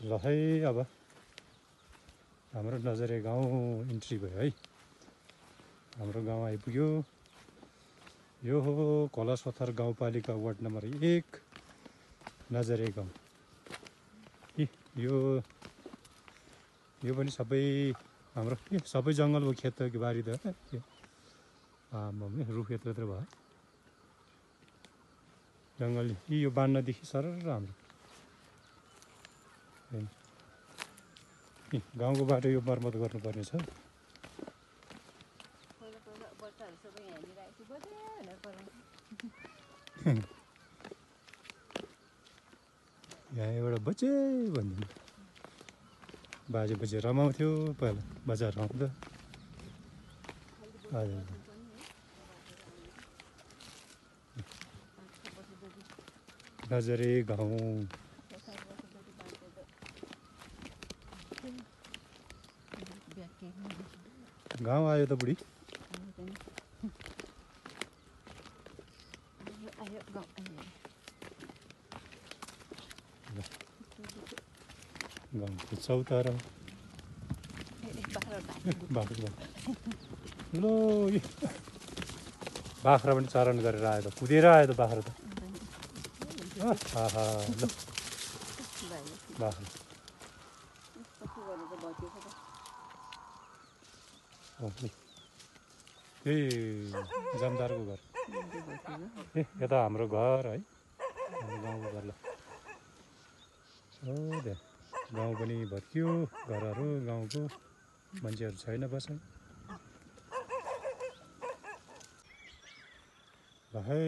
ल है अब हाम्रो नजरे गाउँ इन्ट्री भयो है। हाम्रो गाउँ आइपुग्यो। यो हो खोलासोथर गाउँपालिका वार्ड नम्बर 1 नजरे गाउँ। यो पनि सबै हाम्रो सबै जङ्गल हो, खेत बारी त रुख यत्रो यत्रो भयो जङ्गल। यो बान्नदेखि सरर हाम्रो गाउँको बाटो यो मर्मत गर्नुपर्ने छ। यहाँ एउटा बच्चे भन्दिनु बाजे बच्चे रमाउँथ्यो पहिला बजार आउँदा। हजुर नजरे गाउँ गाउँ आयो त बुढी। गाउँको चौतारा बाख्रा लो बाख्रा पनि चरण गरेर आयो त, कुदेर आयो त बाख्रा त। ल बाख्रा ए जमदारको घर यता हाम्रो घर है, हाम्रो गाउँको घर। ल हो त्यहाँ गाउँ पनि भत्कियो, घरहरू गाउँको मान्छेहरू छैन बस्ने। ल है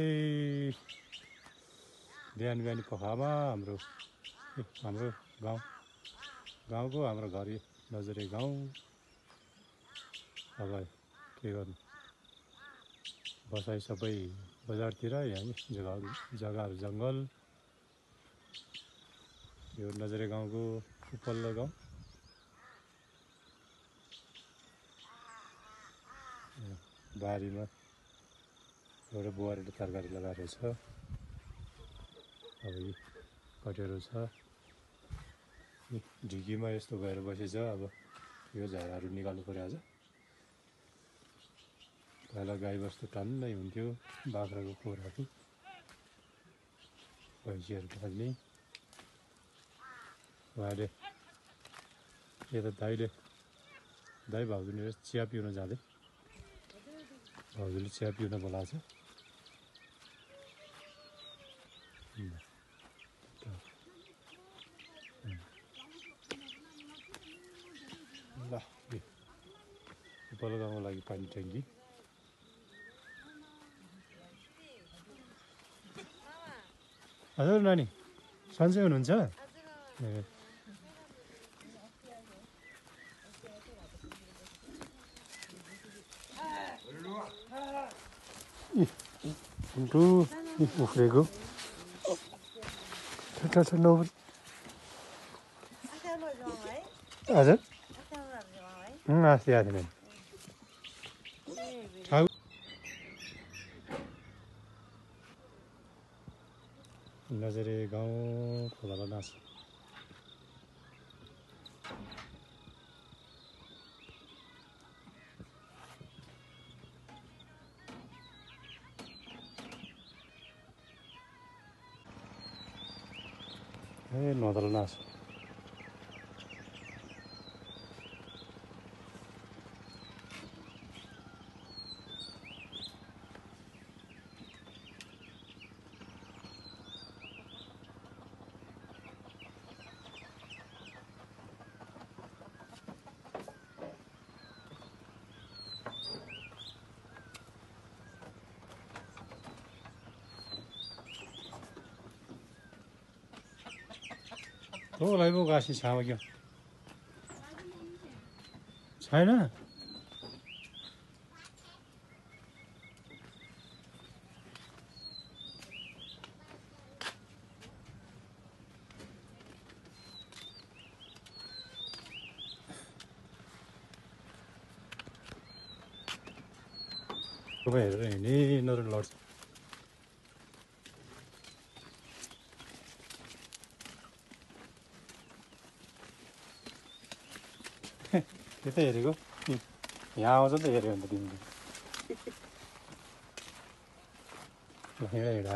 बिहान बिहानी पखामा हाम्रो गाउँको हाम्रो घर नजरे गाउँ। अब के गर्नु, बसाइ सबै बजारतिर, यहाँ जग्गाहरू जङ्गल। यो नजरे गाउँको उपल्लो गाउँ। बारीमा एउटा बुहारीले तरकारी लगाएको छ। अब कटेरो छ, ढिकीमा यस्तो भएर बसेछ। अब यो झाराहरू निकाल्नु पर्यो आज। पहिला गाईबस्तु टन्नै हुन्थ्यो, बाख्राको खोरहरू भैँसीहरू पाल्ने। उहाँले यता दाइ भाउजूले चिया पिउन जाँदै, भाउजूले चिया पिउन बोलाएको छ। ल उपल्लो गाउँको लागि पानी ट्याङ्की। हजुर नानी सन्चै हुनुहुन्छ? ए उफ्रेको हजुर अस्ति आएको थिएन। नजरे गाउँ खोला नाच। ए नदल नाच तँलाई पो गाँसी छामा क्या छैन। हेरेर हिँड्ने नत्र लड्छ। त्यतै हेरेको यहाँ आउँछ त हेऱ्यो भने त तिमीले हिँडा हिँडा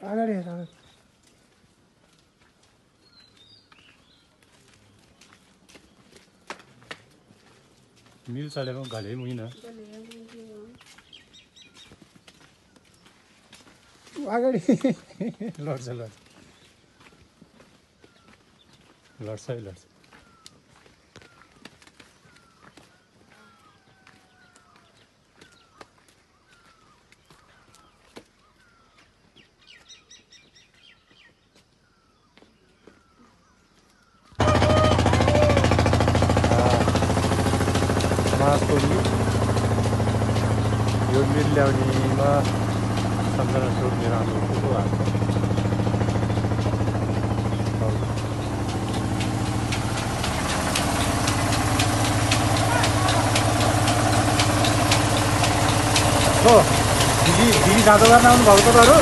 अगाडि हेर मिल चलेको गले मुइन अगाडि लड्छ लड्छ लड्छ है लड्छ यो मिल ल्याउनेमा सम्झना सोध्ने राम्रो ठुलो हाल्छ दिदी जाँदो गर्न आउनु भएको त अरू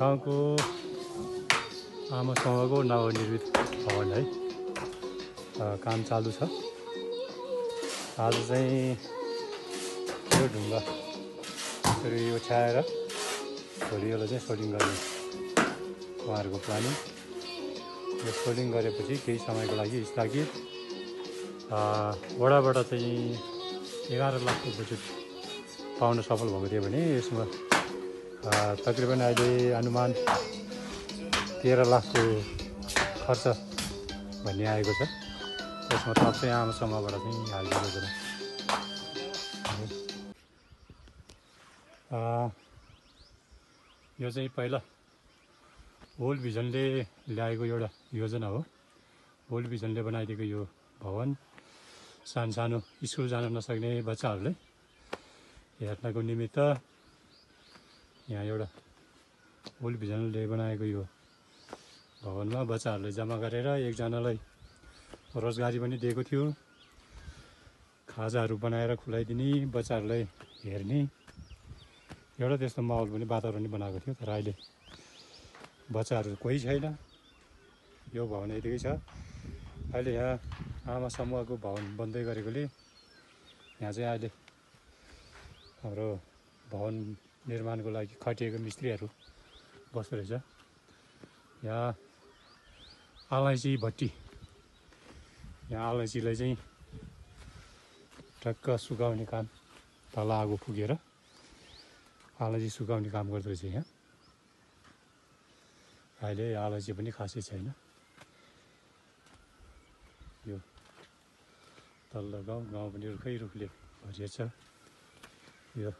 गाउँको आमासँगको नवनिर्मित भवन है काम चालु छ आज चाहिँ यो ढुङ्गा फेरि ओछ्याएर भोलि यसलाई चाहिँ सोल्डिङ गर्ने उहाँहरूको प्लानिङ यो सोल्डिङ गरेपछि केही समयको लागि स्थगित वडाबाट चाहिँ 11 लाखको बजेट पाउन सफल भएको थियो भने यसमा तकरिबन अहिले अनुमान 13 लाखको खर्च भन्ने आएको छ त्यसमा थप चाहिँ आमासँगबाट चाहिँ हालिदिएको छ यो चाहिँ पहिला वर्ल्ड भिजनले ल्याएको एउटा योजना हो वर्ल्ड भिजनले बनाइदिएको यो भवन सानो स्कुल जान नसक्ने बच्चाहरूलाई हेर्नको निमित्त यहाँ एउटा वर्ल्ड भिजनले बनाएको यो भवनमा बच्चाहरूलाई जम्मा गरेर एकजनालाई रोजगारी पनि दिएको थियो खाजाहरू बनाएर खुलाइदिने बच्चाहरूलाई हेर्ने एउटा त्यस्तो माहौल पनि वातावरण बनाएको थियो तर अहिले बच्चाहरू कोही छैन यो भवन यतिकै छ अहिले यहाँ आमा समूहको भवन बन्दै गरेकोले यहाँ चाहिँ अहिले हाम्रो भवन निर्माणको लागि खटिएको मिस्त्रीहरू बस्दो रहेछ यहाँ अलैँची भट्टी यहाँ अलैँचीलाई चाहिँ टक्क सुकाउने काम तल आगो पुगेर अलैँची सुकाउने काम गर्दो रहेछ यहाँ अहिले अलैँची पनि खासै छैन यो तल्लो गाउँ पनि रुखै रुखले भरिएको छ यो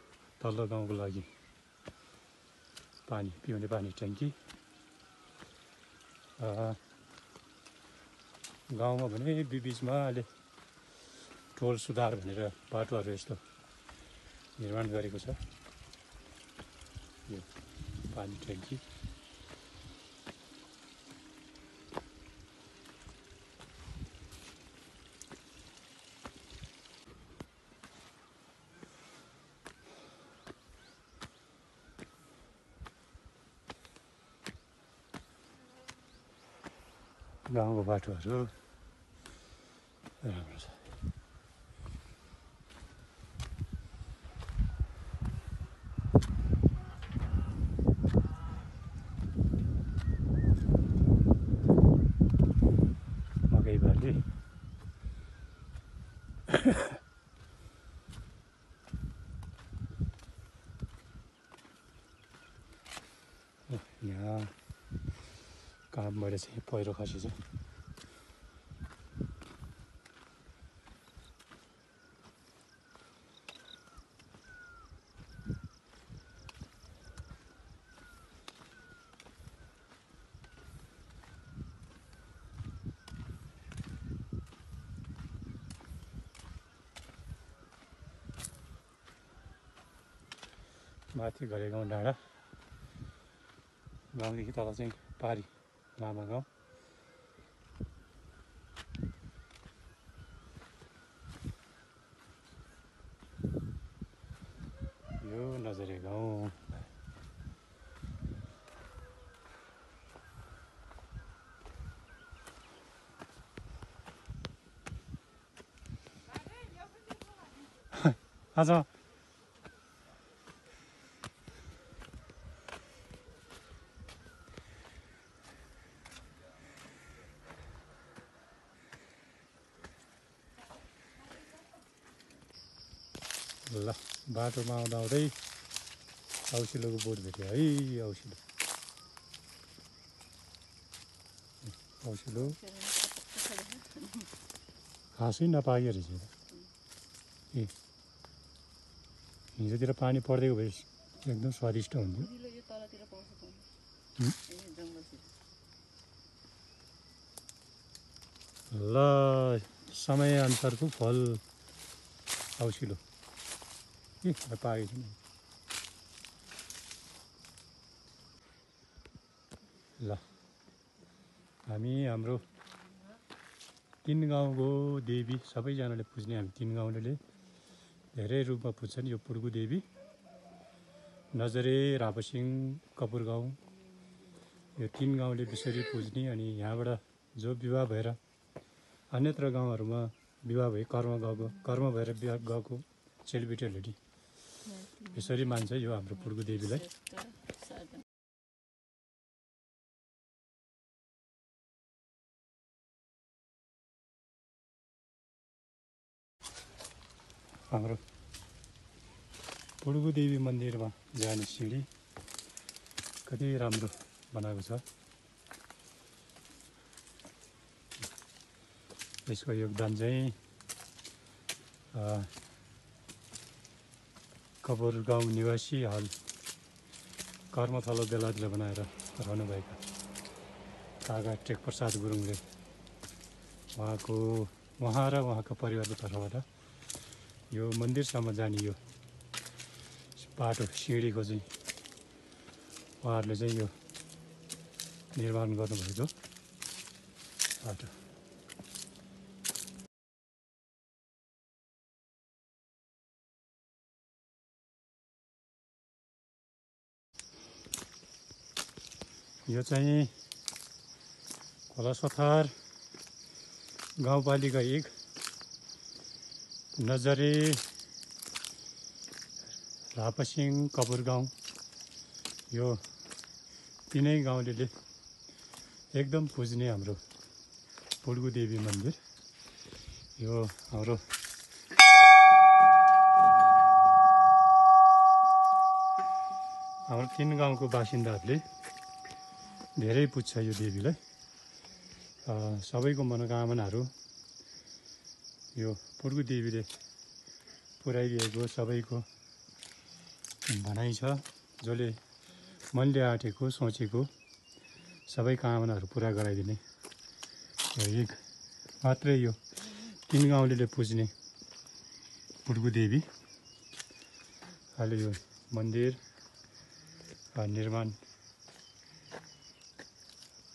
तल्लो गाउँको लागि पानी पिउने पानी ट्याङ्की गाउँमा भने बिचमा अहिले टोल सुधार भनेर बाटोहरू यस्तो निर्माण गरेको छ यो पानी ट्याङ्की गाउँको बाटोहरू राम्रो छ एकै भाले यहाँ कामबाट चाहिँ पहिरो खसेछ। माथि घरेगाउँ डाँडा, गाउँदेखि तल चाहिँ पारी लामा गाउँ। यो नजरे गाउँ। आज ल बाटोमा आउँदा आउँदै औसिलोको बोट भेट्यो है। औसिलो घाँसै नपाक्यो रहेछ ए। हिजोतिर पानी पर्दिएको भए एकदम स्वादिष्ट हुन्थ्यो। ल समयअनुसारको फल औसिलो ए पाकेको छैन। ल हामी हाम्रो तिन गाउँको देवी सबैजनाले पुज्ने, हामी तिन गाउँले धेरै रूपमा पुज्छन्। यो पुड्गु देवी, नजरे, रापसिङ, कपुर गाउँ, यो तिन गाउँले विशेषै पुज्ने। अनि यहाँबाट जो विवाह भएर अन्यत्र गाउँहरूमा विवाह भई कर्म भएर विवाह गएको चेलीबेटीहरूले यसरी मान्छ यो हाम्रो पुड्गु देवीलाई। हाम्रो पुड्गु देवी मन्दिरमा जाने सिँढी कति राम्रो बनाएको छ। यसको योगदान चाहिँ कपुर गाउँ निवासी हाल कर्मथलो बेलायतले बनाएर रहनुभएका काका टेकप्रसाद गुरुङले उहाँ र उहाँको परिवारको तर्फबाट यो मन्दिरसम्म जाने यो बाटो सिँढीको चाहिँ उहाँहरूले चाहिँ यो निर्माण गर्नुभएको बाटो। यो चाहिँ खोलासोथार गाउँपालिका 1 नजरे रापसिङ कपुर गाउँ, यो तिनै गाउँले एकदम पुज्ने हाम्रो पुड्गु देवी मन्दिर। यो हाम्रो तिन गाउँको बासिन्दाहरूले धेरै पुज्छ यो देवीलाई। सबैको मनोकामनाहरू यो पुड्गु देवीले पुर्याइदिएको सबैको भनाइ छ। जसले मनले आँटेको सोचेको सबै कामनाहरू पुरा गराइदिने एक मात्रै यो तिन गाउँले पुज्ने पुड्गु देवी। अहिले यो मन्दिर निर्माण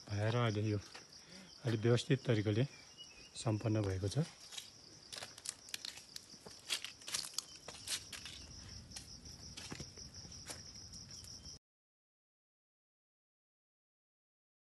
भएर अहिले व्यवस्थित तरिकाले सम्पन्न भएको छ।